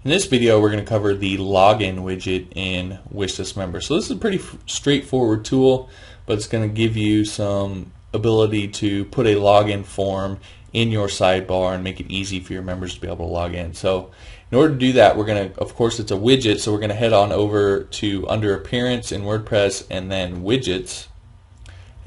In this video, we're going to cover the login widget in Wishlist Member. So this is a pretty straightforward tool, but it's going to give you some ability to put a login form in your sidebar and make it easy for your members to be able to log in. So in order to do that, we're going to, of course, it's a widget, so we're going to head on over to under Appearance in WordPress and then Widgets.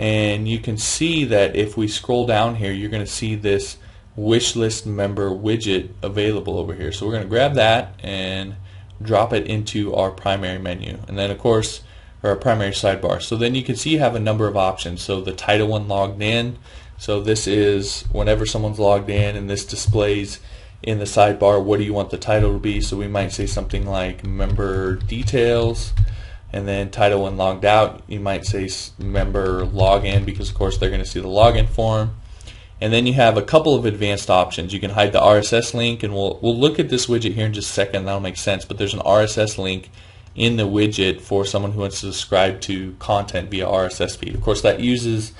And you can see that if we scroll down here, you're going to see this Wishlist Member widget available over here. So we're going to grab that and drop it into our primary menu, and then of course our primary sidebar. So then you can see you have a number of options. So the title when logged in, so this is whenever someone's logged in, and this displays in the sidebar what do you want the title to be. So we might say something like member details, and then title when logged out you might say member login, because of course they're going to see the login form. And then you have a couple of advanced options. You can hide the RSS link, and we'll look at this widget here in just a second. That'll make sense. But there's an RSS link in the widget for someone who wants to subscribe to content via RSS feed. Of course, that uses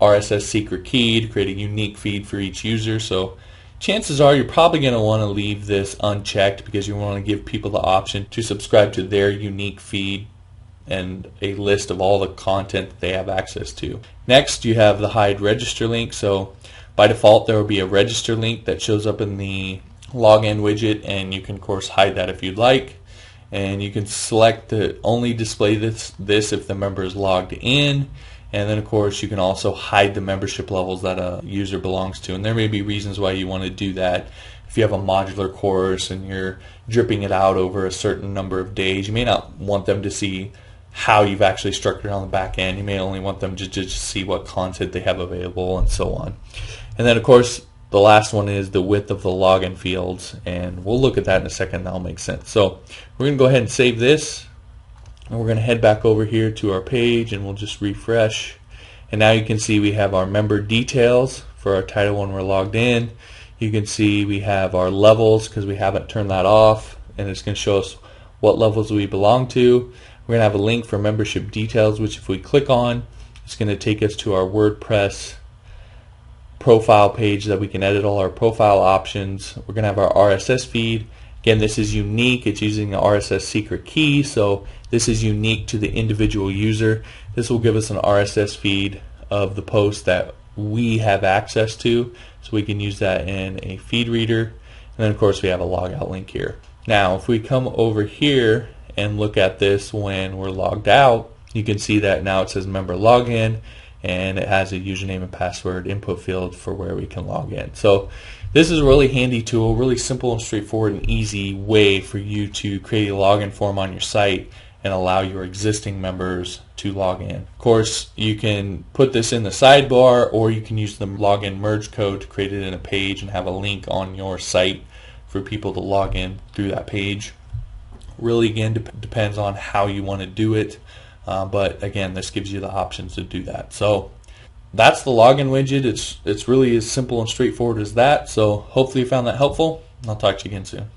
RSS secret key to create a unique feed for each user. So chances are you're probably going to want to leave this unchecked, because you want to give people the option to subscribe to their unique feed and a list of all the content that they have access to. Next, you have the hide register link. So by default, there will be a register link that shows up in the login widget, and you can of course hide that if you'd like. And you can select to only display this if the member is logged in. And then of course you can also hide the membership levels that a user belongs to. And there may be reasons why you want to do that. If you have a modular course and you're dripping it out over a certain number of days, you may not want them to see how you've actually structured on the back end. You may only want them to just see what content they have available and so on. And then of course the last one is the width of the login fields, and we'll look at that in a second. That'll make sense. So we're going to go ahead and save this, and we're going to head back over here to our page, and we'll just refresh. And now you can see we have our member details for our title when we're logged in. You can see we have our levels because we haven't turned that off, and it's going to show us what levels we belong to. We're going to have a link for membership details, which if we click on, it's going to take us to our WordPress profile page that we can edit all our profile options. We're going to have our RSS feed. Again, this is unique. It's using the RSS secret key, so this is unique to the individual user. This will give us an RSS feed of the post that we have access to, so we can use that in a feed reader. And then of course we have a logout link here. Now if we come over here and look at this when we're logged out, you can see that now it says member login, and it has a username and password input field for where we can log in. So this is a really handy tool, really simple and straightforward and easy way for you to create a login form on your site and allow your existing members to log in. Of course, you can put this in the sidebar, or you can use the login merge code to create it in a page and have a link on your site for people to log in through that page. Really, again, depends on how you want to do it. But again, this gives you the options to do that. So that's the login widget. It's really as simple and straightforward as that. So hopefully you found that helpful. I'll talk to you again soon.